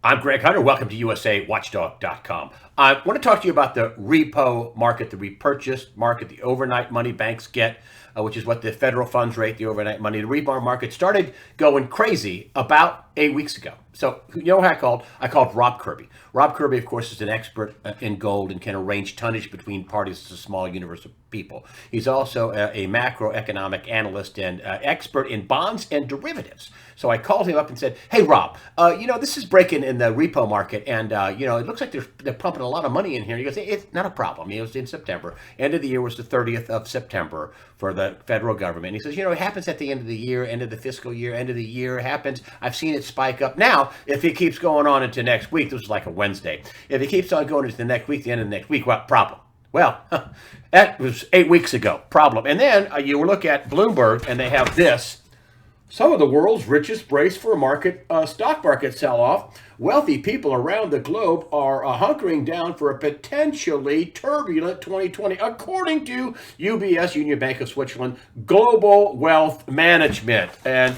I'm Greg Hunter. Welcome to USAWatchdog.com. I want to talk to you about the repo market, the repurchase market, the overnight money banks get, which is what the federal funds rate, the overnight money. The repo market started going crazy about 8 weeks ago. So, you know what I called? I called Rob Kirby. Rob Kirby, of course, is an expert in gold and can arrange tonnage between parties. It's a small universe of people. He's also a macroeconomic analyst and expert in bonds and derivatives. So I called him up and said, "Hey, Rob, this is breaking in the repo market, and it looks like they're pumping a lot of money in here." He goes, "It's not a problem. It was in September. End of the year was the 30th of September for the federal government." He says, "It happens at the end of the year, end of the fiscal year, end of the year. It happens. I've seen it spike up. Now, if it keeps going on into next week, this is like a Wednesday. If it keeps on going into the next week, the end of the next week, what problem?" Well, that was 8 weeks ago. Problem. And then you look at Bloomberg, and they have this. Some of the world's richest brace for a stock market sell-off. Wealthy people around the globe are hunkering down for a potentially turbulent 2020, according to UBS, Union Bank of Switzerland, Global Wealth Management. And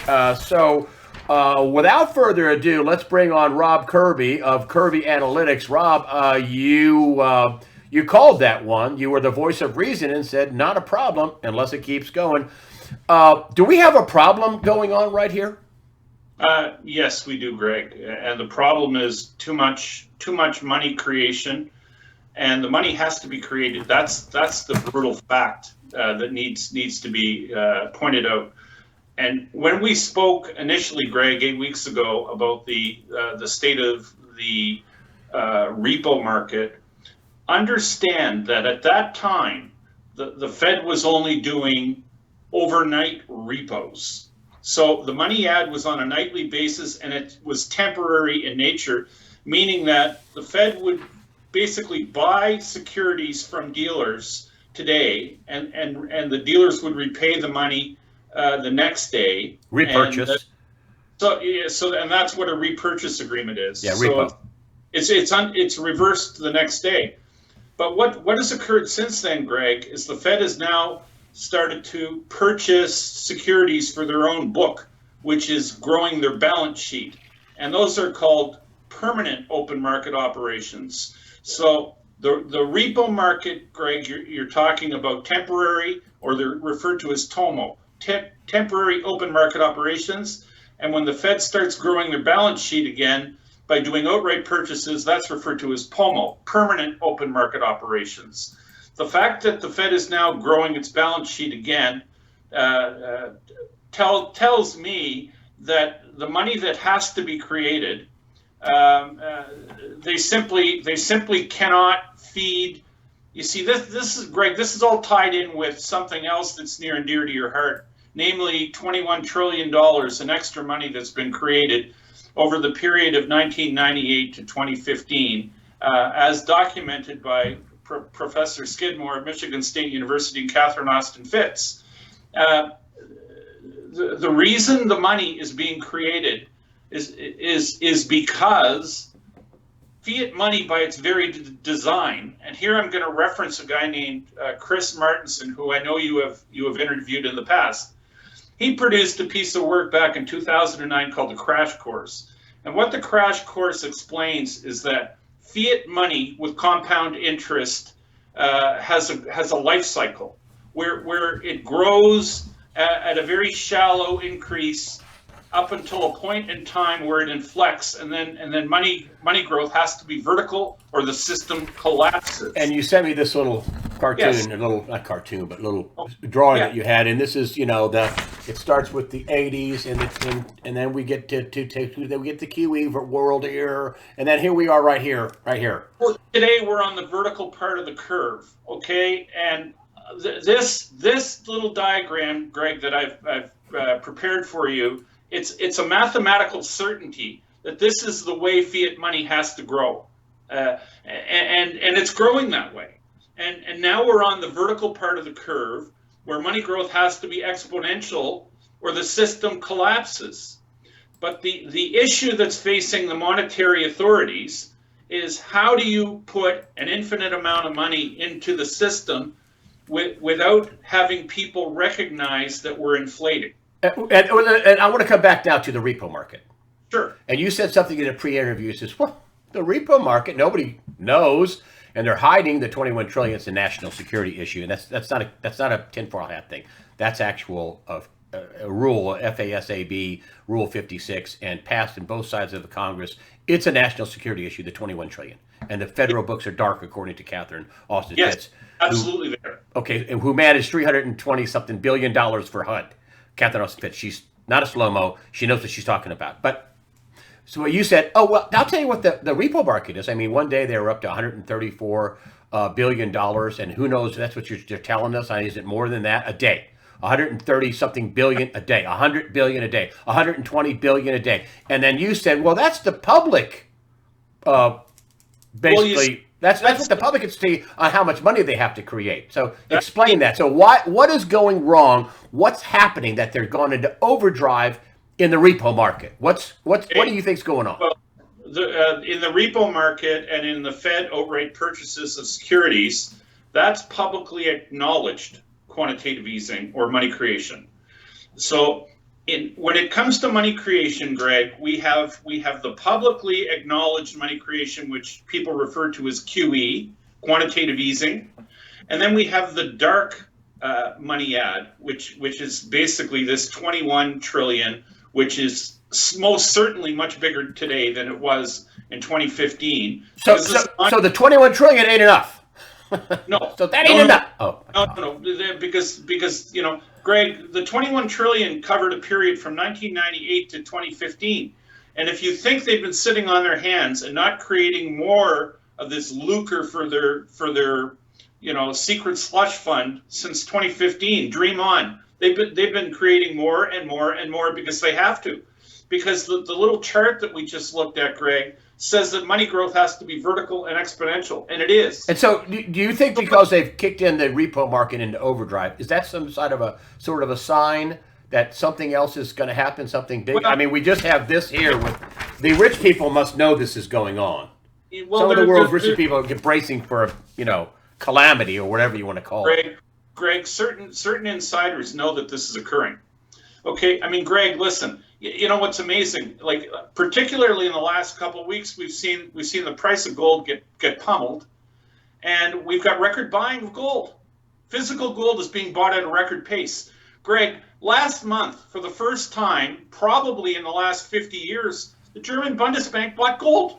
without further ado, let's bring on Rob Kirby of Kirby Analytics. Rob, you called that one. You were the voice of reason and said, not a problem unless it keeps going. Do we have a problem going on right here? Yes, we do, Greg. And the problem is too much money creation, and the money has to be created. That's the brutal fact that needs to be pointed out. And when we spoke initially, Greg, 8 weeks ago about the state of the repo market, understand that at that time the Fed was only doing overnight repos. So the money ad was on a nightly basis, and it was temporary in nature, meaning that the Fed would basically buy securities from dealers today, and the dealers would repay the money the next day. Repurchase. And that's what a repurchase agreement is. Yeah, repo. So it's reversed the next day. But what has occurred since then, Greg, is the Fed has now started to purchase securities for their own book, which is growing their balance sheet. And those are called permanent open market operations. So the repo market, Greg, you're talking about temporary, or they're referred to as TOMO, temporary open market operations. And when the Fed starts growing their balance sheet again by doing outright purchases, that's referred to as POMO, permanent open market operations. The fact that the Fed is now growing its balance sheet again tells me that the money that has to be created, they simply cannot feed. You see, this is, Greg, this is all tied in with something else that's near and dear to your heart, namely $21 trillion in extra money that's been created over the period of 1998 to 2015, as documented by Professor Skidmore at Michigan State University and Catherine Austin Fitts. The reason the money is being created is because fiat money, by its very design, and here I'm going to reference a guy named Chris Martenson, who I know you have interviewed in the past. He produced a piece of work back in 2009 called the Crash Course, and what the Crash Course explains is that fiat money with compound interest has a life cycle where it grows at a very shallow increase up until a point in time where it inflects, and then money growth has to be vertical or the system collapses. And you sent me this little cartoon, Yes. a little, not cartoon, but little drawing that you had, and this is, it starts with the 80s, and then we get to then we get the QE world here, and then here we are right here. Well, today we're on the vertical part of the curve, okay? And this little diagram, Greg, that I've prepared for you, it's a mathematical certainty that this is the way fiat money has to grow, and it's growing that way. And now we're on the vertical part of the curve where money growth has to be exponential or the system collapses. But the issue that's facing the monetary authorities is, how do you put an infinite amount of money into the system without having people recognize that we're inflating? And I want to come back now to the repo market. Sure. And you said something in a pre-interview. You says, well, the repo market, nobody knows, and they're hiding the 21 trillion. It's a national security issue, and that's not a tinfoil hat thing. That's actual a rule, FASAB Rule 56, and passed in both sides of the Congress. It's a national security issue, the 21 trillion, and the federal books are dark, according to Catherine Austin Fitts. Absolutely there. Okay, and who managed 320 something billion dollars for HUD. Catherine Austin Fitts. She's not a slow-mo. She knows what she's talking about. But so what you said, oh, well, I'll tell you what the repo market is. I mean, one day they were up to $134 billion, and who knows, that's what you're telling us. Is it more than that? A day. 130 something billion a day, 100 billion a day, 120 billion a day. And then you said, well, that's the public, basically. That's what the public can see on how much money they have to create. So explain that. So what is going wrong? What's happening that they're going into overdrive in the repo market? What do you think's going on? Well, in the repo market and in the Fed outright purchases of securities, that's publicly acknowledged quantitative easing or money creation. So when it comes to money creation, Greg, we have the publicly acknowledged money creation, which people refer to as QE, quantitative easing, and then we have the dark money ad, which is basically this 21 trillion, which is most certainly much bigger today than it was in 2015. So the 21 trillion ain't enough. No. So that ain't enough. No, because Greg, the 21 trillion covered a period from 1998 to 2015. And if you think they've been sitting on their hands and not creating more of this lucre for their secret slush fund since 2015, dream on. They've been creating more and more and more because they have to. Because the little chart that we just looked at, Greg, says that money growth has to be vertical and exponential, and it is. And so do you think because they've kicked in the repo market into overdrive, is that some sort of a sign that something else is going to happen, something big? Well, I mean, we just have this here with the rich people must know this is going on. Well, some of the world's richest people are bracing for calamity or whatever you want to call it. Greg, certain insiders know that this is occurring. Okay, I mean, Greg, listen. You know what's amazing? Like, particularly in the last couple of weeks, we've seen the price of gold get pummeled, and we've got record buying of gold. Physical gold is being bought at a record pace. Greg, last month, for the first time, probably in the last 50 years, the German Bundesbank bought gold.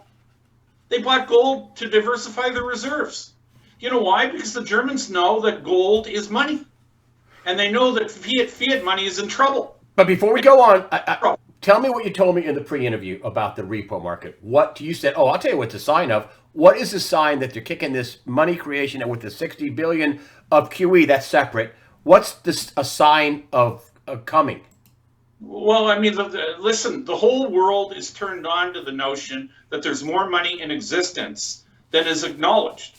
They bought gold to diversify their reserves. You know why? Because the Germans know that gold is money, and they know that fiat money is in trouble. But before we go on, tell me what you told me in the pre-interview about the repo market. What you said? Oh, I'll tell you what the sign of. What is the sign that they're kicking this money creation and with the 60 billion of QE? That's separate. What's a sign of coming? Well, I mean, listen. The whole world is turned on to the notion that there's more money in existence than is acknowledged,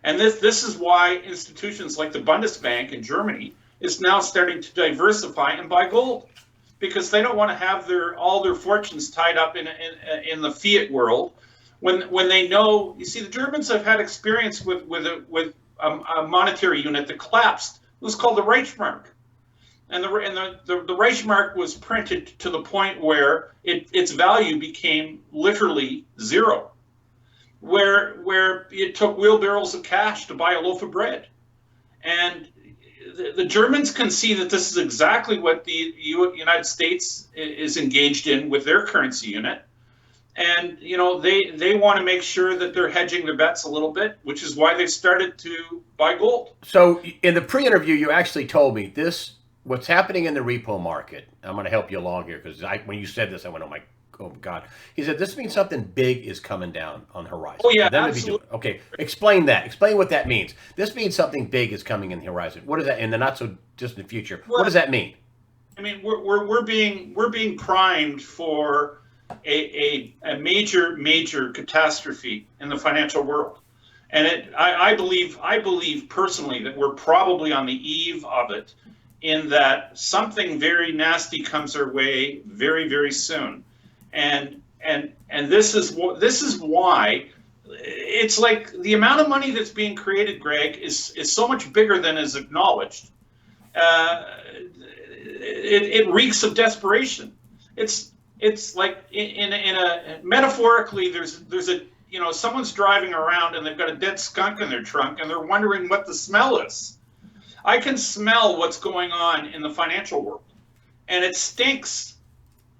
and this is why institutions like the Bundesbank in Germany is now starting to diversify and buy gold, because they don't want to have all their fortunes tied up in the fiat world. When they know, you see, the Germans have had experience with a monetary unit that collapsed. It was called the Reichsmark, and the Reichsmark was printed to the point where its value became literally zero, where it took wheelbarrows of cash to buy a loaf of bread, and the Germans can see that this is exactly what the United States is engaged in with their currency unit. And, they want to make sure that they're hedging their bets a little bit, which is why they've started to buy gold. So in the pre-interview, you actually told me what's happening in the repo market. I'm going to help you along here because when you said this, I went, oh my God. He said, this means something big is coming down on the horizon. Oh, yeah, absolutely. Okay, explain that. Explain what that means. This means something big is coming in the horizon. What is that in the not so distant future? What does that mean? I mean, we're being primed for a major catastrophe in the financial world, and I believe personally that we're probably on the eve of it, in that something very nasty comes our way very, very soon. And this is why it's like the amount of money that's being created, Greg, is so much bigger than is acknowledged. It reeks of desperation. It's it's like in a metaphorically, there's a, someone's driving around and they've got a dead skunk in their trunk and they're wondering what the smell is. I can smell what's going on in the financial world, and it stinks.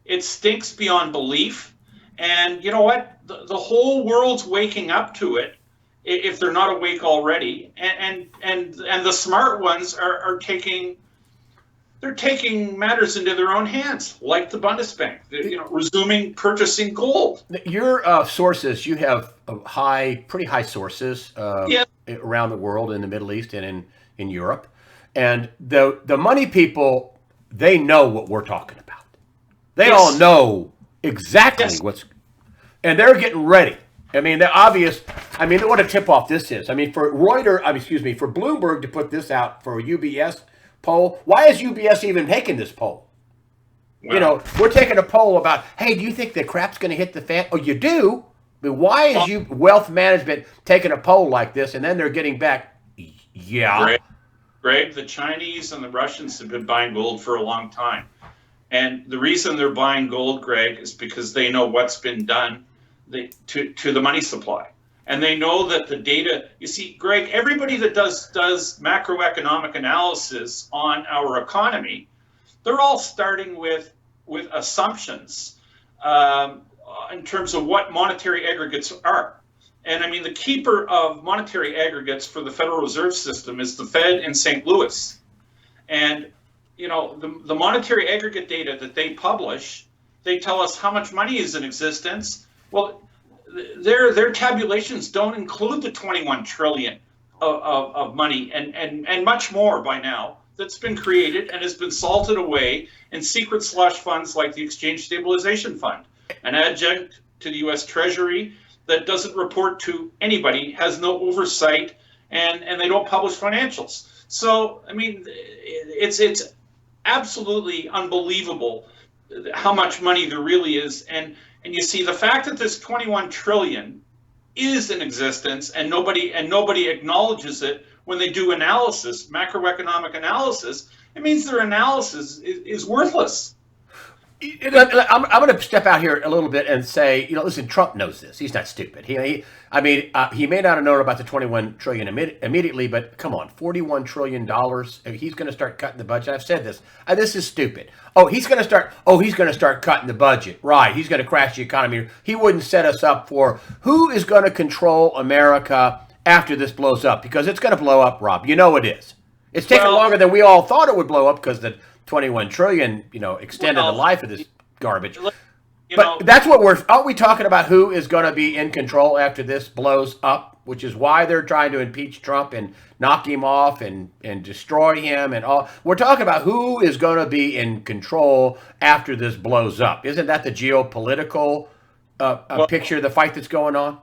It stinks beyond belief. And you know what? The whole world's waking up to it, if they're not awake already. And the smart ones are taking matters into their own hands, like the Bundesbank, resuming purchasing gold. Your sources, you have pretty high sources Yeah. around the world, in the Middle East and in Europe. And the money people, they know what we're talking about. They Yes. all know exactly Yes. and they're getting ready. I mean, they're obvious. I mean, what a tip off this is. I mean, for for Bloomberg to put this out for a UBS poll, why is UBS even taking this poll? Well, We're taking a poll about, hey, do you think the crap's going to hit the fan? Oh, you do? I mean, why is you wealth management taking a poll like this, and then they're getting back, yeah. Greg, the Chinese and the Russians have been buying gold for a long time. And the reason they're buying gold, Greg, is because they know what's been done to the money supply. And they know that the data, you see, Greg, everybody that does macroeconomic analysis on our economy, they're all starting with assumptions in terms of what monetary aggregates are. And I mean, the keeper of monetary aggregates for the Federal Reserve System is the Fed in St. Louis. And, the monetary aggregate data that they publish, they tell us how much money is in existence. Well, their tabulations don't include the 21 trillion of money and much more by now that's been created and has been salted away in secret slush funds like the Exchange Stabilization Fund, an adjunct to the U.S. Treasury that doesn't report to anybody, has no oversight, and they don't publish financials. So, I mean, it's absolutely unbelievable how much money there really is. And you see, the fact that this 21 trillion is in existence and nobody acknowledges it when they do analysis, macroeconomic analysis, it means their analysis is worthless. I'm going to step out here a little bit and say, listen, Trump knows this. He's not stupid. He may not have known about the 21 trillion immediately, but come on, $41 trillion. He's going to start cutting the budget. I've said this. This is stupid. He's going to start cutting the budget. Right. He's going to crash the economy. He wouldn't set us up for who is going to control America after this blows up, because it's going to blow up, Rob. You know it is. It's taken longer than we all thought it would blow up because the 21 trillion, extended the life of this garbage. But that's what aren't we talking about, who is going to be in control after this blows up, which is why they're trying to impeach Trump and knock him off and destroy him and all. We're talking about who is going to be in control after this blows up. Isn't that the geopolitical picture of the fight that's going on?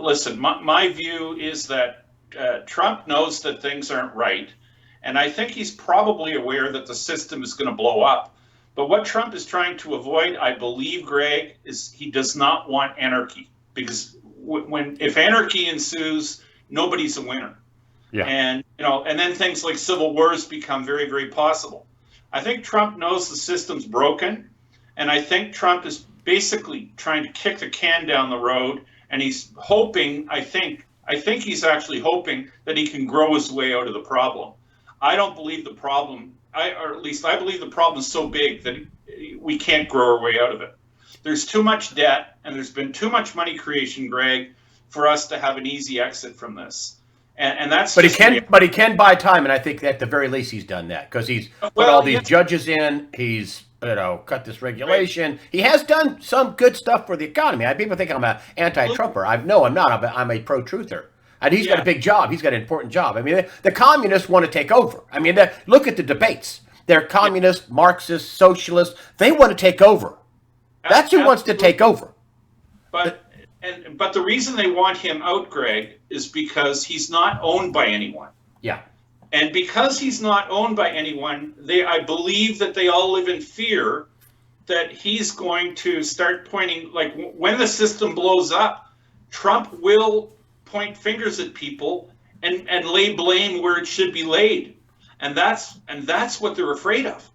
Listen, my view is that Trump knows that things aren't right. And I think he's probably aware that the system is going to blow up. But what Trump is trying to avoid, I believe, Greg, is he does not want anarchy. Because if anarchy ensues, nobody's a winner. Yeah. And then things like civil wars become very, very possible. I think Trump knows the system's broken, and I think Trump is basically trying to kick the can down the road. And he's hoping, I think he's actually hoping that he can grow his way out of the problem. I don't believe the problem, or at least I believe the problem is so big that we can't grow our way out of it. There's too much debt and there's been too much money creation, Greg, for us to have an easy exit from this. And that's. But he can buy time, and I think at the very least he's done that, because he's put all these judges in. He's cut this regulation. Right. He has done some good stuff for the economy. People think I'm an anti-Trumper. No, I'm not. I'm a pro-truther. And he's got a big job. He's got an important job. I mean, the communists want to take over. I mean, look at the debates. They're communists, Marxists, socialists. They want to take over. That's who wants to take over. But the reason they want him out, Greg, is because he's not owned by anyone. Yeah. And because he's not owned by anyone, I believe that they all live in fear that he's going to start pointing, like when the system blows up, Trump will point fingers at people and lay blame where it should be laid. And that's what they're afraid of.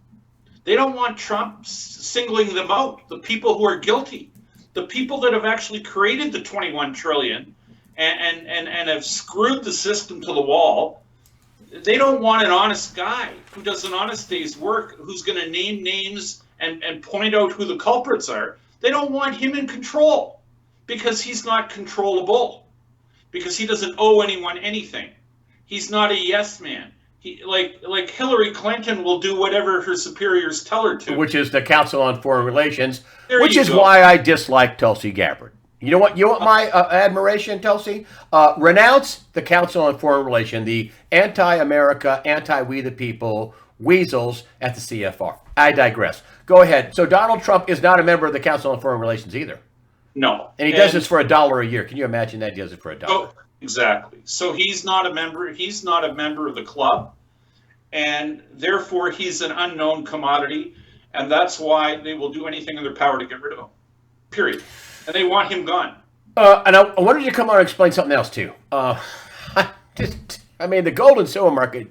They don't want Trump singling them out, the people who are guilty, the people that have actually created the 21 trillion and have screwed the system to the wall. They don't want an honest guy who does an honest day's work, who's going to name names and point out who the culprits are. They don't want him in control because he's not controllable, because he doesn't owe anyone anything. He's not a yes man. He, like Hillary Clinton will do whatever her superiors tell her to. Which is the Council on Foreign Relations, There which you is go. why I dislike Tulsi Gabbard. You know what? You want my admiration, Tulsi? Renounce the Council on Foreign Relations, the anti-America, anti-we the people weasels at the CFR. I digress. Go ahead. So Donald Trump is not a member of the Council on Foreign Relations either. No. And he does this for $1 a year. Can you imagine that? He does it for $1. Oh, exactly. So he's not a member. He's not a member of the club, and therefore he's an unknown commodity, and that's why they will do anything in their power to get rid of him. Period. And they want him gone. And I wanted you to come on and explain something else too. The gold and silver market.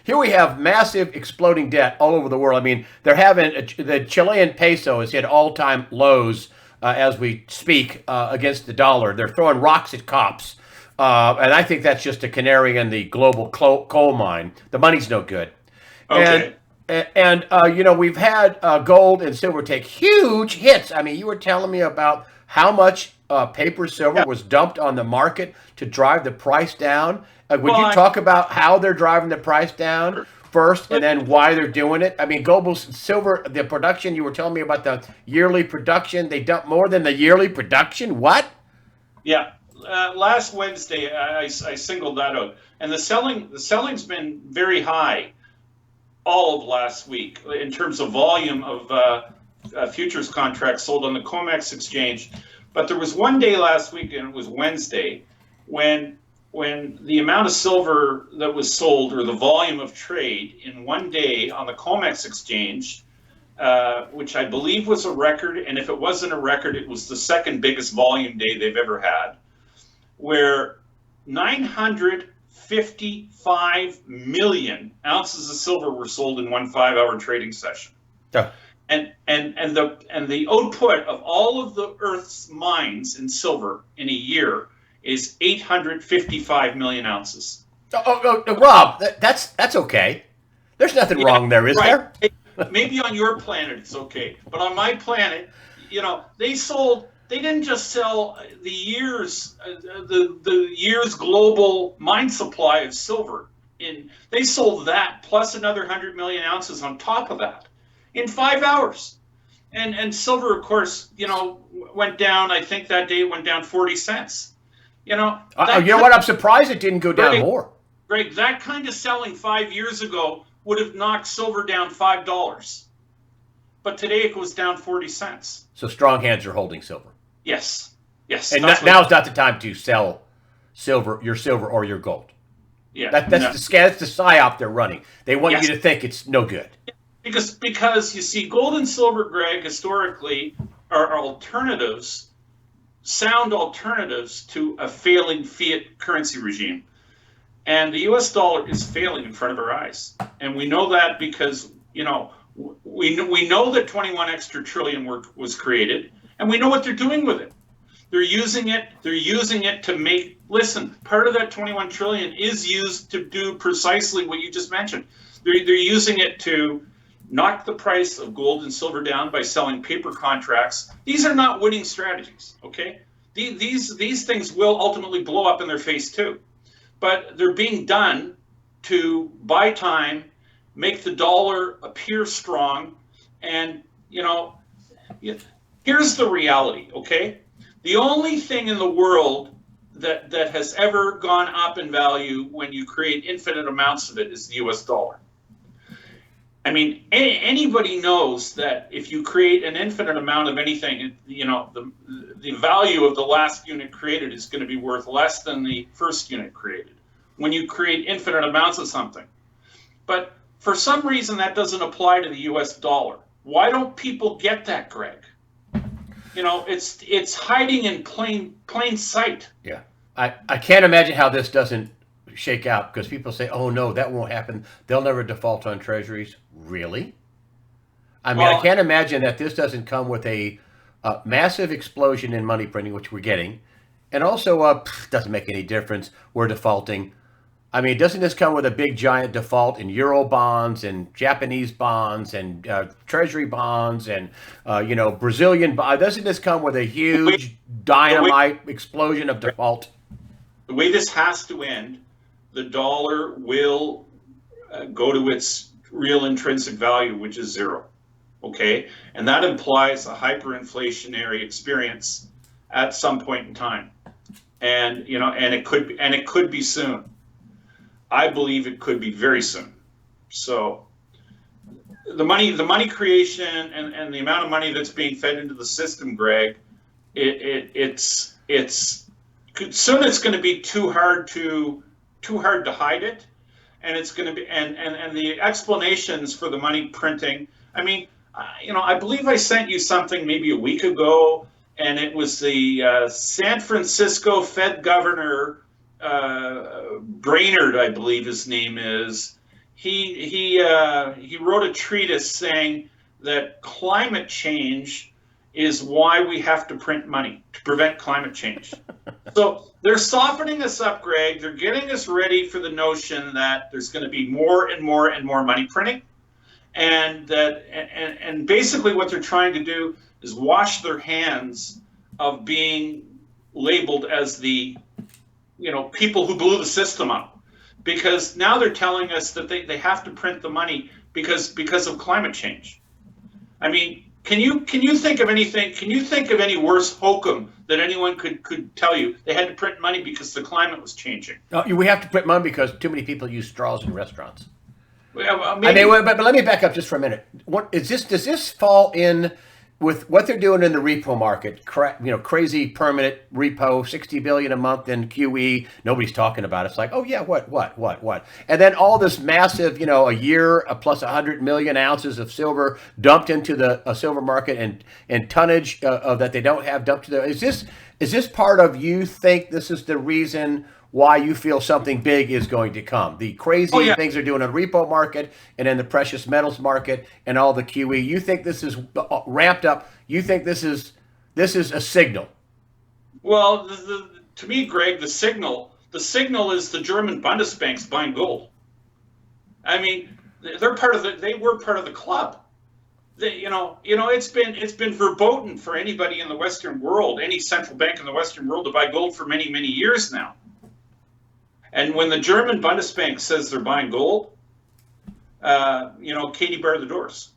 Here we have massive exploding debt all over the world. I mean, they're having the Chilean peso has hit all-time lows as we speak against the dollar. They're throwing rocks at cops. And I think that's just a canary in the global coal mine. The money's no good. Okay. And we've had gold and silver take huge hits. I mean, you were telling me about how much paper silver was dumped on the market to drive the price down. Would you talk about how they're driving the price down first and then why they're doing it? I mean, global silver, the production, you were telling me about the yearly production. They dump more than the yearly production? What? Yeah. Last Wednesday, I singled that out, and the selling's been very high all of last week in terms of volume of futures contracts sold on the COMEX exchange. But there was one day last week, and it was Wednesday, when the amount of silver that was sold, or the volume of trade in one day on the COMEX exchange, which I believe was a record, and if it wasn't a record, it was the second biggest volume day they've ever had, where 955 million ounces of silver were sold in one 5-hour trading session. Yeah. And the output of all of the Earth's mines in silver in a year is 855 million ounces. Rob, that's okay. There's nothing wrong there, is there? Maybe on your planet it's okay, but on my planet, they didn't just sell the year's global mine supply of silver. They sold that plus another 100 million ounces on top of that in 5 hours. And silver, of course, went down. I think that day it went down 40 cents. You know what? I'm surprised it didn't go down more. Greg, that kind of selling 5 years ago would have knocked silver down $5. But today it goes down 40 cents. So strong hands are holding silver. Yes. And now's not the time to sell your silver or your gold. Yeah. That's the psyop they're running. They want you to think it's no good. Because you see, gold and silver, Greg, historically are sound alternatives to a failing fiat currency regime. And the US dollar is failing in front of our eyes. And we know that because, we know that 21 extra trillion was created, and we know what they're doing with it. They're using it to make, listen, part of that 21 trillion is used to do precisely what you just mentioned. They're using it to knock the price of gold and silver down by selling paper contracts. These are not winning strategies, okay? These things will ultimately blow up in their face too. But they're being done to buy time, make the dollar appear strong, and, here's the reality, okay? The only thing in the world that has ever gone up in value when you create infinite amounts of it is the US dollar. I mean, anybody knows that if you create an infinite amount of anything, the value of the last unit created is going to be worth less than the first unit created when you create infinite amounts of something. But for some reason, that doesn't apply to the US dollar. Why don't people get that, Greg? It's hiding in plain sight. Yeah. I can't imagine how this doesn't shake out, because people say, oh no, that won't happen. They'll never default on treasuries. Really? I mean, I Well, can't imagine that this doesn't come with a massive explosion in money printing, which we're getting, and also doesn't make any difference. We're defaulting. I mean, doesn't this come with a big giant default in euro bonds and Japanese bonds and treasury bonds and Brazilian bonds? Doesn't this come with a the way, huge the way, dynamite explosion of default? the way this has to end, the dollar will go to its real intrinsic value, which is zero. Okay, and that implies a hyperinflationary experience at some point in time, and it could be soon. I believe it could be very soon. So the money creation and the amount of money that's being fed into the system, Greg, it's soon it's going to be too hard to hide it, and it's going to be and the explanations for the money printing. I mean, I believe I sent you something maybe a week ago, and it was the San Francisco Fed governor, Brainerd, I believe his name is. He wrote a treatise saying that climate change is why we have to print money to prevent climate change. So they're softening us up, Greg. They're getting us ready for the notion that there's going to be more and more and more money printing, and basically what they're trying to do is wash their hands of being labeled as the people who blew the system up, because now they're telling us that they have to print the money because of climate change. I mean, can you think of anything? Can you think of any worse hokum that anyone could tell you? They had to print money because the climate was changing. No, we have to print money because too many people use straws in restaurants. Well, I mean, but let me back up just for a minute. What is this? Does this fall in with what they're doing in the repo market? Crazy permanent repo, 60 billion a month in QE. Nobody's talking about it. It's like, oh yeah, what? And then all this massive, a year plus 100 million ounces of silver dumped into the silver market and tonnage that they don't have dumped to the. Is this part of you think this is the reason why you feel something big is going to come? The crazy things they're doing in the repo market and in the precious metals market and all the QE. You think this is ramped up? You think this is a signal? Well, to me, Greg, the signal is the German Bundesbanks buying gold. I mean, they were part of the club. It's been verboten for anybody in the Western world, any central bank in the Western world, to buy gold for many, many years now. And when the German Bundesbank says they're buying gold, Katie, bar the doors.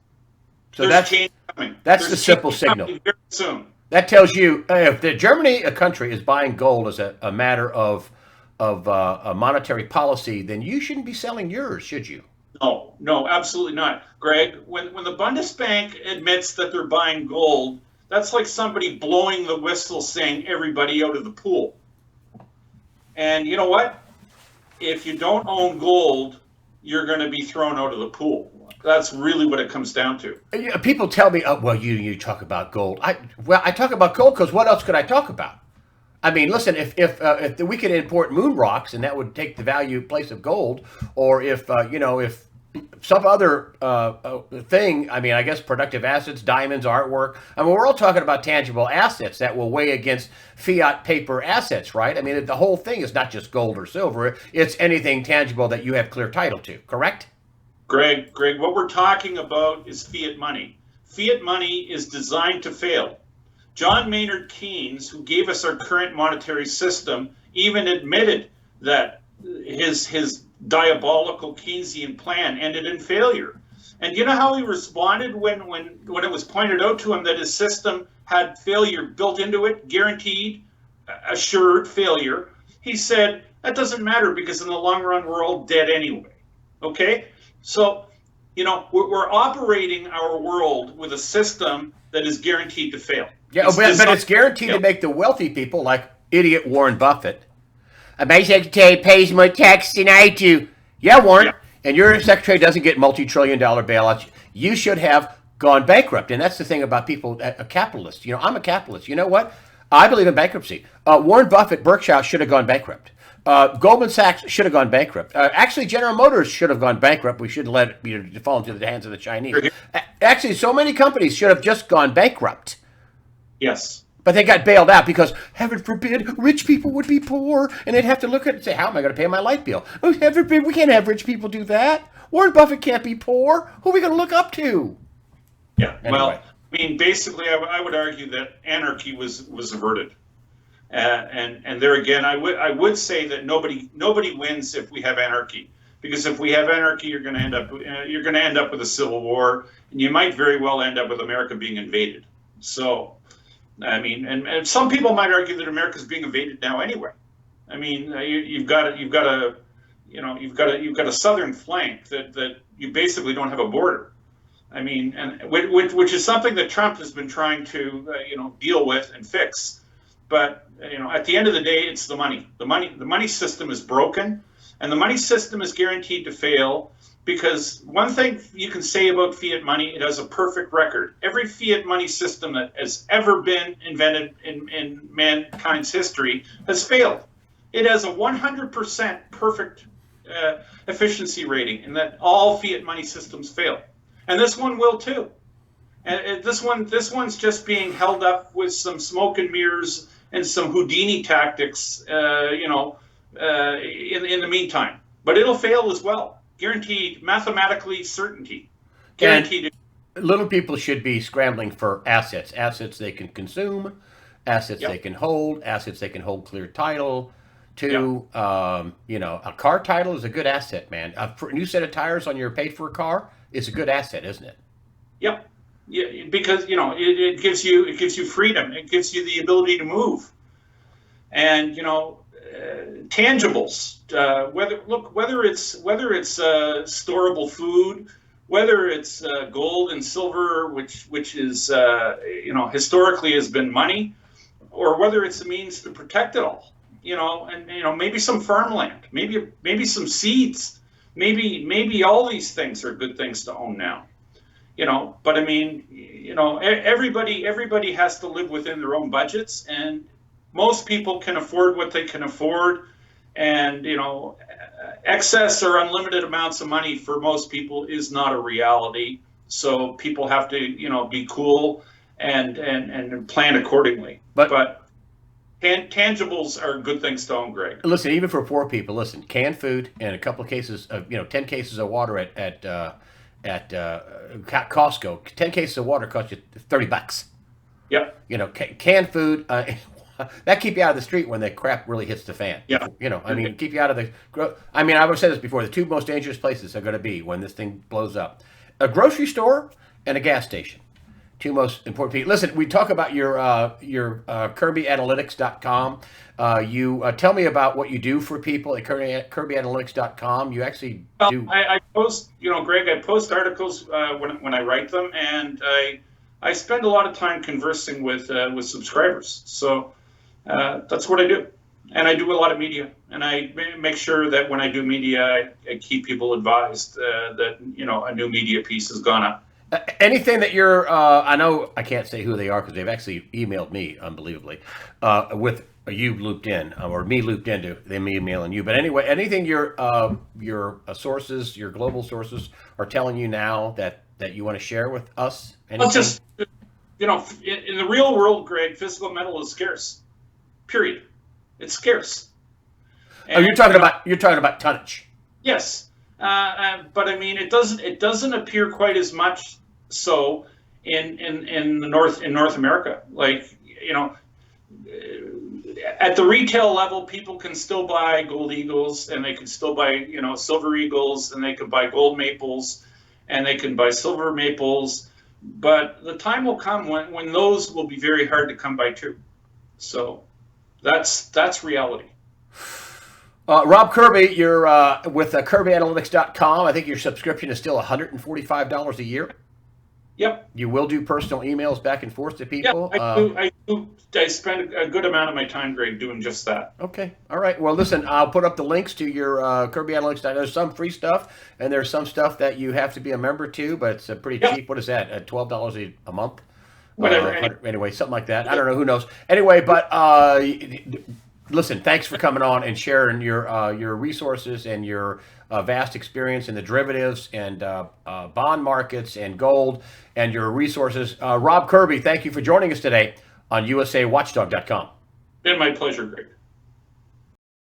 So there's change coming. That's the simple signal. Very soon. That tells you if Germany, a country, is buying gold as a matter of a monetary policy, then you shouldn't be selling yours, should you? No, absolutely not, Greg. When the Bundesbank admits that they're buying gold, that's like somebody blowing the whistle saying everybody out of the pool. And you know what? If you don't own gold, you're going to be thrown out of the pool. That's really what it comes down to. People tell me, oh, well, you talk about gold. I talk about gold because what else could I talk about? I mean, listen, if we could import moon rocks and that would take the place of gold, or if some other thing, I mean, I guess productive assets, diamonds, artwork. I mean, we're all talking about tangible assets that will weigh against fiat paper assets, right? I mean, the whole thing is not just gold or silver. It's anything tangible that you have clear title to, correct? Greg, what we're talking about is fiat money. Fiat money is designed to fail. John Maynard Keynes, who gave us our current monetary system, even admitted that his diabolical Keynesian plan ended in failure. And you know how he responded when it was pointed out to him that his system had failure built into it, guaranteed, assured failure? He said, that doesn't matter because in the long run, we're all dead anyway. Okay? So, we're operating our world with a system that is guaranteed to fail. Yeah, but it's guaranteed to make the wealthy people, like idiot Warren Buffett. My secretary pays more tax than I do. Yeah, Warren. Yeah. And your secretary doesn't get multi-trillion-dollar bailouts. You should have gone bankrupt. And that's the thing about people, a capitalist. I'm a capitalist. You know what? I believe in bankruptcy. Warren Buffett, Berkshire should have gone bankrupt. Goldman Sachs should have gone bankrupt. Actually, General Motors should have gone bankrupt. We shouldn't let it fall into the hands of the Chinese. Actually, so many companies should have just gone bankrupt. Yes. But they got bailed out because, heaven forbid, rich people would be poor, and they'd have to look at it and say, how am I going to pay my light bill? Oh, heaven forbid, we can't have rich people do that. Warren Buffett can't be poor. Who are we going to look up to? Yeah, anyway. Well, I mean, basically, I would argue that anarchy was averted. And there again, I would say that nobody wins if we have anarchy, because if we have anarchy, you're going to end up with a civil war, and you might very well end up with America being invaded. So, I mean, and some people might argue that America's being invaded now anyway. I mean, you've got a southern flank that you basically don't have a border. I mean, and which is something that Trump has been trying to deal with and fix. But at the end of the day, it's the money. The money system is broken, and the money system is guaranteed to fail, because one thing you can say about fiat money, it has a perfect record. Every fiat money system that has ever been invented in mankind's history has failed. It has a 100% perfect efficiency rating, and that all fiat money systems fail, and this one will too. And this one's just being held up with some smoke and mirrors and some Houdini tactics, in the meantime. But it'll fail as well, guaranteed, mathematically certainty, guaranteed. And little people should be scrambling for assets they can consume, assets they can hold, assets they can hold clear title to. A car title is a good asset, man. A new set of tires on your paid for car is a good asset, isn't it? Yep. Yeah, because it gives you freedom. It gives you the ability to move, and tangibles. Whether it's storable food, whether it's gold and silver, which is historically has been money, or whether it's a means to protect it all. And maybe some farmland, maybe some seeds, maybe all these things are good things to own now. But I mean, everybody has to live within their own budgets, and most people can afford what they can afford, and excess or unlimited amounts of money for most people is not a reality. So people have to be cool and plan accordingly. But tangibles are good things to own, Greg. Listen, even for poor people, canned food and a couple of cases of 10 cases of water at Costco, 10 cases of water cost you $30. Yep. Canned food, that keep you out of the street when the crap really hits the fan. Yeah. Keep you out of the. I mean, I've said this before. The two most dangerous places are going to be when this thing blows up: a grocery store and a gas station. Two most important people. Listen, we talk about your KirbyAnalytics.com. You tell me about what you do for people at KirbyAnalytics.com. You actually do. I post, Greg. I post articles when I write them, and I spend a lot of time conversing with subscribers. So that's what I do, and I do a lot of media, and I make sure that when I do media, I keep people advised that a new media piece has gone up. Anything that you're, I know I can't say who they are because they've actually emailed me, unbelievably, with you looped in, or me looped into them emailing you. But anyway, anything your sources, your global sources are telling you now that you want to share with us? Anything? Well, just, in the real world, Greg, physical metal is scarce. Period. It's scarce. And, you're talking about tonnage. Yes. But I mean, it doesn't appear quite as much so in North America. Like, at the retail level, people can still buy gold eagles, and they can still buy silver eagles, and they can buy gold maples, and they can buy silver maples. But the time will come when those will be very hard to come by too. So that's reality. Rob Kirby, you're with KirbyAnalytics.com. I think your subscription is still $145 a year. Yep. You will do personal emails back and forth to people. Yep, I do. I spend a good amount of my time, Greg, doing just that. Okay. All right. Well, listen, I'll put up the links to your Kirby Analytics. There's some free stuff, and there's some stuff that you have to be a member to, but it's pretty cheap. What is that? $12 a month? Whatever. Anyway, something like that. I don't know. Who knows? Anyway, but Listen, thanks for coming on and sharing your resources and your vast experience in the derivatives and bond markets and gold and your resources. Rob Kirby, thank you for joining us today on USAWatchdog.com. Been my pleasure, Greg.